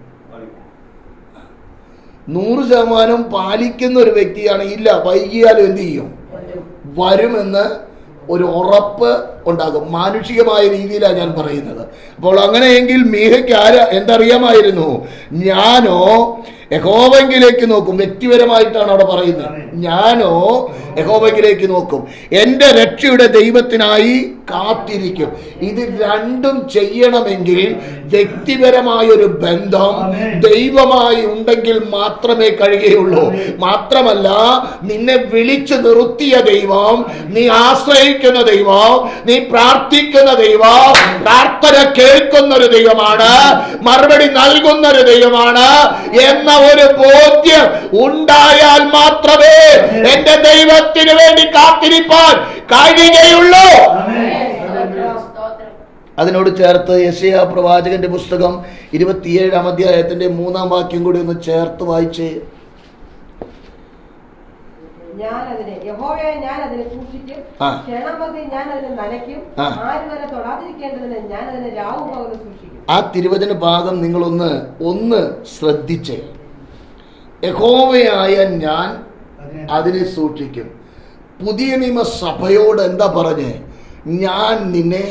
100% പാലിക്കുന്ന ഒരു വ്യക്തിയാണ്. ഇല്ല, വൈകിയാലും എന്ത് ചെയ്യും? വരുമെന്ന് ഒരു ഉറപ്പ് ഉണ്ടാകും. മാനുഷികമായ രീതിയിലാണ് ഞാൻ പറയുന്നത്. അപ്പോൾ അങ്ങനെയെങ്കിൽ മീഖയ്ക്ക് എന്തറിയാമായിരുന്നു? ഞാനോ യഹോവയിലേക്ക് നോക്കും. വ്യക്തിപരമായിട്ടാണ് അവിടെ പറയുന്നത്. ഞാനോ യഹോവയിലേക്ക് നോക്കും, എന്റെ രക്ഷയുടെ ദൈവത്തിനായി കാത്തിരിക്കും. ഇത് രണ്ടും ചെയ്യണമെങ്കിൽ വ്യക്തിപരമായൊരു ബന്ധം ദൈവമായി ഉണ്ടെങ്കിൽ മാത്രമേ കഴിയുകയുള്ളൂ. മാത്രമല്ല, നിന്നെ വിളിച്ചു നിർത്തിയ ദൈവം, നീ ആശ്രയിക്കുന്ന ദൈവം, നീ പ്രാർത്ഥിക്കുന്ന ദൈവം, പ്രാർത്ഥന കേൾക്കുന്ന ഒരു ദൈവമാണ്, മറുപടി നൽകുന്ന ഒരു ദൈവമാണ് എന്ന ഒരു ബോധ്യം ഉണ്ടായാൽ മാത്രമേ എന്റെ ദൈവത്തിന് വേണ്ടി കാത്തിരിപ്പാൻ കഴിയുകയുള്ളൂ. അതിനോട് ചേർത്ത് യെശയ്യാ പ്രവാചകന്റെ പുസ്തകം 27-ാം അധ്യായത്തിന്റെ 3-ാം വാക്യം കൂടി ഒന്ന് ചേർത്ത് വായിച്ചേ. ഞാൻ അതിനെ സൂക്ഷിക്കും, ക്ഷണമതി ഞാൻ അതിനെ നനയ്ക്കും, ആരും അതിനെ തൊടാതിരിക്കേണ്ടതിന് ഞാൻ അതിനെ രാവും പകലും സൂക്ഷിക്കും. ആ തിരുവചന ഭാഗം നിങ്ങളൊന്ന് ശ്രദ്ധിച്ചേ. യഹോവയായ ഞാൻ അതിനെ സൂക്ഷിക്കും. പുതിയ നിയമസഭയോട് എന്താ പറഞ്ഞേ? ഞാൻ നിന്നെ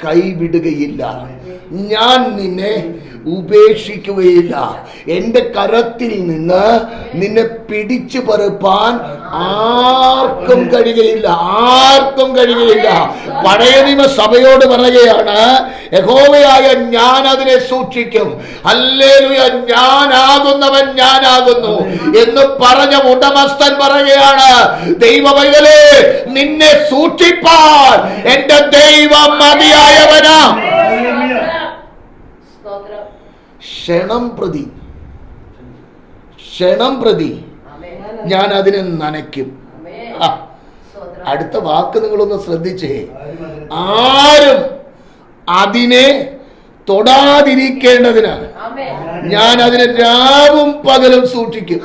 കൈവിടുകയില്ല, ഞാൻ നിന്നെ ഉപേക്ഷിക്കുകയില്ല, എന്റെ കരത്തിൽ നിന്ന് നിന്നെ പിടിച്ചു പറിപ്പാൻ ആർക്കും കഴിയുകയില്ല, ആർക്കും കഴിയുകയില്ല. പഴയ നിയമസഭയോട് പറയുകയാണ്, യഹോവയായ ഞാൻ അതിനെ സൂക്ഷിക്കും. ഹല്ലേലൂയ. ഞാനാകുന്നവൻ ഞാനാകുന്നു എന്ന് പറഞ്ഞ ഉടമസ്ഥൻ പറയുകയാണ്, ദൈവമൈതലേ, നിന്നെ സൂക്ഷിപ്പാൻ എന്റെ ദൈവം മതിയായവനാ. ക്ഷണം പ്രതി ഞാൻ അതിനെ നനയ്ക്കും. അടുത്ത വാക്ക് നിങ്ങളൊന്ന് ശ്രദ്ധിച്ചേ. ആരും അതിനെ തൊടാതിരിക്കേണ്ടതിന് ഞാൻ അതിനെ രാവും പകലും സൂക്ഷിക്കും.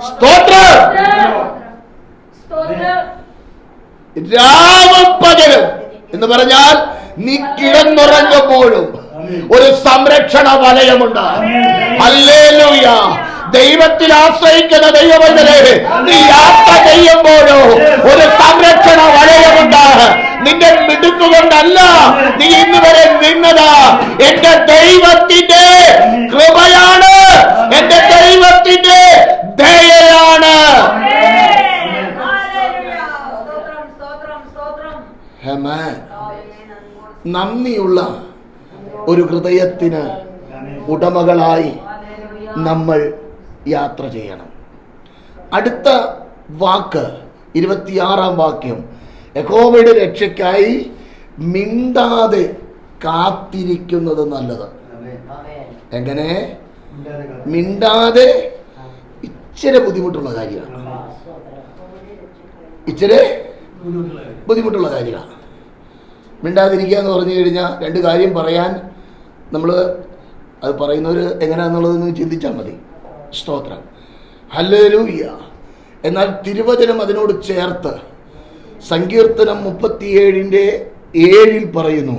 സ്തോത്രം. രാവും പകലും എന്ന് പറഞ്ഞാൽ നീ കിടന്നുറങ്ങുമ്പോഴും ഒരു സംരക്ഷണ വലയമുണ്ട്. ഹല്ലേലൂയ. ദൈവത്തിൽ ആശ്രയിക്കുന്ന ദൈവമൈതലേ, നീ യാത്ര ചെയ്യുമ്പോഴോ ഒരു സംരക്ഷണ വലയമുണ്ട്. നിന്റെ മിടുക്കുകൊണ്ടല്ല നീ ഇന്ന് വരെ നിന്നത്. എന്റെ ദൈവത്തിന്റെ കൃപയാണ്, എന്റെ ദൈവത്തിന്റെ ദയയാണ്. ആമേൻ. നന്ദിയുള്ള ഒരു ഹൃദയത്തിന് ഉടമകളായി നമ്മൾ യാത്ര ചെയ്യണം. അടുത്ത വാക്ക് 26-ാം വാക്യം, യഹോവയുടെ രക്ഷയ്ക്കായി മിണ്ടാതെ കാത്തിരിക്കുന്നത് നല്ലത്. എങ്ങനെ? മിണ്ടാതെ. ഇച്ചിരി ബുദ്ധിമുട്ടുള്ള കാര്യമാണ്, ഇച്ചിരി ബുദ്ധിമുട്ടുള്ള കാര്യമാണ്. മിണ്ടാതിരിക്കുക എന്ന് പറഞ്ഞു കഴിഞ്ഞാൽ രണ്ട് കാര്യം പറയാൻ നമ്മൾ അത് പറയുന്നവർ എങ്ങനെയാണെന്നുള്ളതെന്ന് ചിന്തിച്ചാൽ മതി. സ്തോത്രം, ഹല്ലേലൂയ. എന്നാൽ തിരുവചനം അതിനോട് ചേർത്ത് സങ്കീർത്തനം 37:7 പറയുന്നു,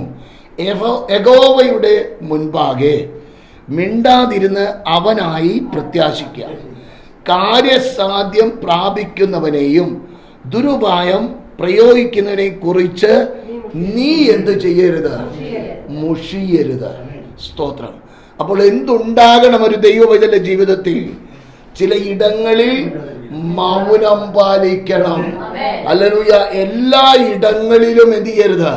യഹോവയുടെ മുൻപാകെ മിണ്ടാതിരുന്ന് അവനായി പ്രത്യാശിക്കുക. കാര്യസാധ്യം പ്രാപിക്കുന്നവനെയും ദുരുപായം പ്രയോഗിക്കുന്നതിനെ കുറിച്ച് നീ എന്ത് ചെയ്യരുത്? മുഷിയരുത്. സ്തോത്രം. അപ്പോൾ എന്തുണ്ടാകണം ഒരു ദൈവവൈതന്റെ ജീവിതത്തിൽ? ചില ഇടങ്ങളിൽ മൗനം പാലിക്കണം. ഹല്ലേലൂയ. എല്ലാ ഇടങ്ങളിലും എന്ത് ചെയ്യരുത്?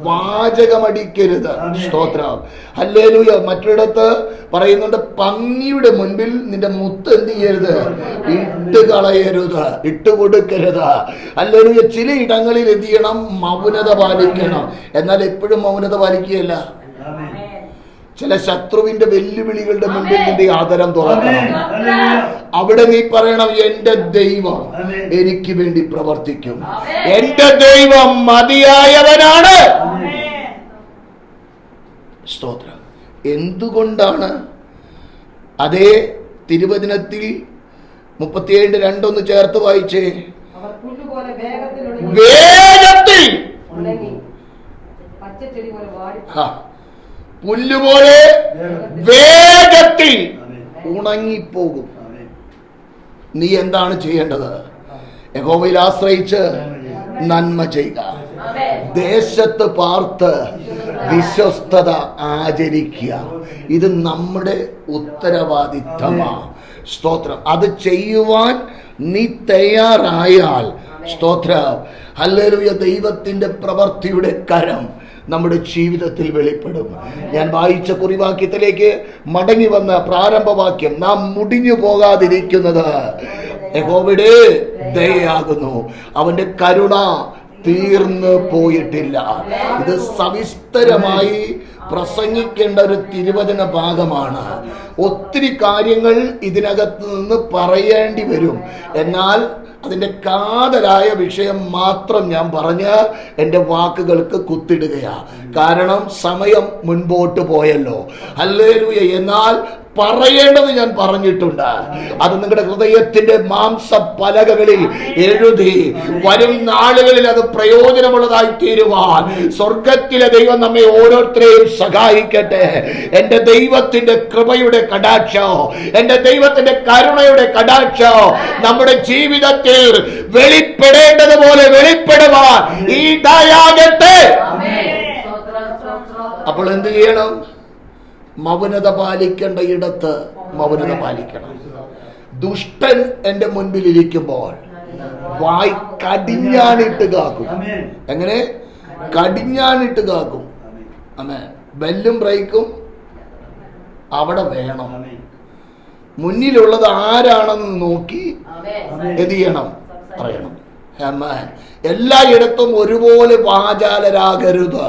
വാചകമടിക്കരുത്. സ്തോത്രം, ഹല്ലേലൂയ. മറ്റൊരിടത്ത് പറയുന്നുണ്ട്, പന്നിയുടെ മുൻപിൽ നിന്റെ മുത്ത് എന്ത് ചെയ്യരുത്? ഇട്ട് കളയരുത്, ഇട്ടുകൊടുക്കരുത്. ഹല്ലേലൂയ. ചില ഇടങ്ങളിൽ എന്ത് ചെയ്യണം? മൗനത പാലിക്കണം. എന്നാൽ എപ്പോഴും മൗനത പാലിക്കുകയല്ല. ചില ശത്രുവിന്റെ വെല്ലുവിളികളുടെ മുൻപിൽ നിന്റെ ആദരം തുറക്കണം. അവിടെ നീ പറയണം, എന്റെ ദൈവം എനിക്ക് വേണ്ടി പ്രവർത്തിക്കും, എന്റെ ദൈവം മതിയായവനാണ്. സ്തോത്രം. എന്തുകൊണ്ടാണ്? അതേ തിരുവചനത്തിൽ 37:2 ചേർത്ത് വായിച്ചേ. വേഗത്തിൽ പുല്ലുപോലെ വേഗത്തിൽ ഉണങ്ങിപ്പോകും. നീ എന്താണ് ചെയ്യേണ്ടത്? യഹോവയിൽ ആശ്രയിച്ച് നന്മ ചെയ്യുക, ദേശത്ത് പാർത്ത് വിശ്വസ്തത ആചരിക്കുക. ഇത് നമ്മുടെ ഉത്തരവാദിത്തമാണ്. സ്തോത്രം. അത് ചെയ്യുവാൻ നീ തയ്യാറായാൽ, സ്തോത്രം, ഹല്ലേലൂയ, ദൈവത്തിന്റെ പ്രവൃത്തിയുടെ കരം നമ്മുടെ ജീവിതത്തിൽ വെളിപ്പെടും. ഞാൻ വായിച്ച കുറിവാക്യത്തിലേക്ക് മടങ്ങി വന്ന പ്രാരംഭവാക്യം, നാം മുടിഞ്ഞു പോകാതിരിക്കുന്നത് യഹോവയുടെ ദയയാകുന്നു, അവന്റെ കരുണ തീർന്നു പോയിട്ടില്ല. ഇത് സവിസ്തരമായി പ്രസംഗിക്കേണ്ട ഒരു തിരുവചന ഭാഗമാണ്. ഒത്തിരി കാര്യങ്ങൾ ഇതിനകത്ത് നിന്ന് പറയേണ്ടി വരും. എന്നാൽ അതിൻ്റെ കാതലായ വിഷയം മാത്രം ഞാൻ പറഞ്ഞ് എൻ്റെ വാക്കുകൾക്ക് കുത്തിടുകയാണ്. കാരണം സമയം മുൻപോട്ട് പോയല്ലോ. ഹല്ലേലൂയ. എന്നാൽ പറയേണ്ടത് ഞാൻ പറഞ്ഞിട്ടുണ്ട്. അത് നിങ്ങളുടെ ഹൃദയത്തിന്റെ മാംസ പലകകളിൽ എഴുതി വരും നാളുകളിൽ അത് പ്രയോജനമുള്ളതായി തീരുവാൻ സ്വർഗത്തിലെ ദൈവം നമ്മെ ഓരോരുത്തരെയും സഹായിക്കട്ടെ. എന്റെ ദൈവത്തിന്റെ കൃപയുടെ കടാക്ഷോ, എന്റെ ദൈവത്തിന്റെ കരുണയുടെ കടാക്ഷോ നമ്മുടെ ജീവിതത്തിൽ വെളിപ്പെടേണ്ടതുപോലെ വെളിപ്പെടുവാൻ ഇടയാകട്ടെ. അപ്പോൾ എന്ത് ചെയ്യണം? മൗനത പാലിക്കേണ്ട ഇടത്ത് മൗനത പാലിക്കണം. ദുഷ്ടൻ എന്റെ മുൻപിൽ ഇരിക്കുമ്പോൾ വായ് കടിഞ്ഞാണിട്ട് കാക്കും. എങ്ങനെ? കടിഞ്ഞാണിട്ട് കാക്കും. ആമേൻ. ബെല്ലും ബ്രേക്കും അവിടെ വേണം. മുന്നിലുള്ളത് ആരാണെന്ന് നോക്കി എന്ത് ചെയ്യണം? പറയണം. ആമേൻ. എല്ലായിടത്തും ഒരുപോലെ വാചാലരാകരുത്.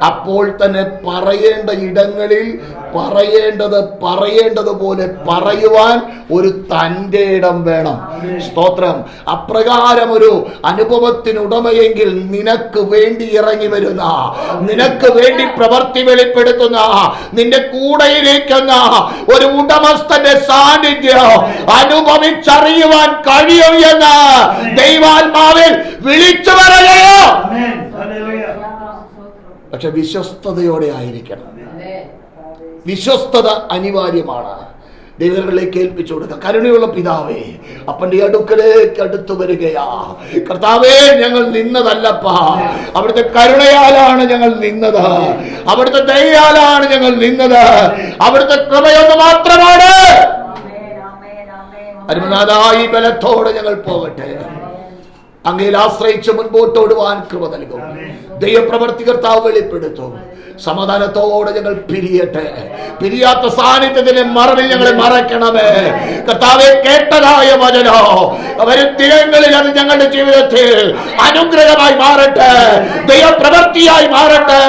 അപ്പോൾ തന്നെ പറയേണ്ട ഇടങ്ങളിൽ പറയേണ്ടതുപോലെ പറയുവാൻ ഒരു തൻ്റെ ഇടം വേണം. സ്തോത്രം. അപ്രകാരം ഒരു അനുഭവത്തിനുടമയെങ്കിൽ നിനക്ക് വേണ്ടി ഇറങ്ങി വരുന്ന, നിനക്ക് വേണ്ടി പ്രവൃത്തി വെളിപ്പെടുത്തുന്ന, നിന്റെ കൂടെയിരിക്കുന്ന ഒരു ഉടമസ്ഥന്റെ സാന്നിധ്യം അനുഭവിച്ചറിയുവാൻ കഴിയും എന്ന് ദൈവാത്മാവിൽ വിളിച്ചു പറയുകയോ. പക്ഷെ വിശ്വസ്തയോടെ ആയിരിക്കണം. വിശ്വസ്തത അനിവാര്യമാണ്. ദൈവങ്ങളിലേക്ക് ഏൽപ്പിച്ചു കൊടുക്കുക. കരുണയുള്ള പിതാവേ, അപ്പന്റെ അടുക്കലേക്ക് അടുത്തു വരികയാ. കർത്താവേ, ഞങ്ങൾ നിന്നതല്ലപ്പാ, അവിടുത്തെ കരുണയാലാണ് ഞങ്ങൾ നിന്നത്, അവിടുത്തെ ദയയാലാണ് ഞങ്ങൾ നിന്നത്, അവിടുത്തെ കൃപയൊന്ന് മാത്രമാണ്. അരുമനാഥായി ബലത്തോടെ ഞങ്ങൾ പോകട്ടെ. അങ്ങയിൽ ആശ്രയിച്ച് മുൻപോട്ടോടുവാൻ കൃപ നൽകും. ദൈവപ്രവർത്തി കർത്താവ് വെളിപ്പെടുത്തും. സമാധാനത്തോടെ ഞങ്ങൾ പിരിയട്ടെ. പിരിയാത്ത സാന്നിധ്യത്തിന്റെ മറവിൽ ഞങ്ങളെ മറയ്ക്കണമേ കർത്താവെ. കേട്ടതായ വചനോ വരും ദിനങ്ങളിൽ അത് ഞങ്ങളുടെ ജീവിതത്തിൽ അനുഗ്രഹമായി മാറട്ടെ, ദൈവപ്രവൃത്തിയായി മാറട്ടെ,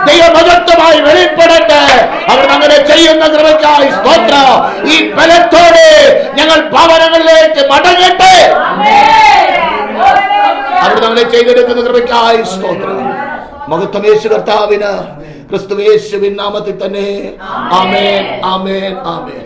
ദൈവമഹത്വമായി വെളിപ്പെടട്ടെ. അവർ അങ്ങനെ ചെയ്യുന്ന കൃപയ്ക്കായി സ്തോത്രം. ഈ ബലത്തോടെ ഞങ്ങൾ ഭവനങ്ങളിലേക്ക് മടങ്ങട്ടെ. അവർ നമ്മളെ ചെയ്തെടുക്കുന്ന കൃപയ്ക്കായി സ്തോത്രം. മഹത്വം യേശു കർത്താവിന്, ക്രിസ്തുയേശുവിൻ നാമത്തിൽ തന്നെ. ആമേൻ, ആമേൻ, ആമേൻ.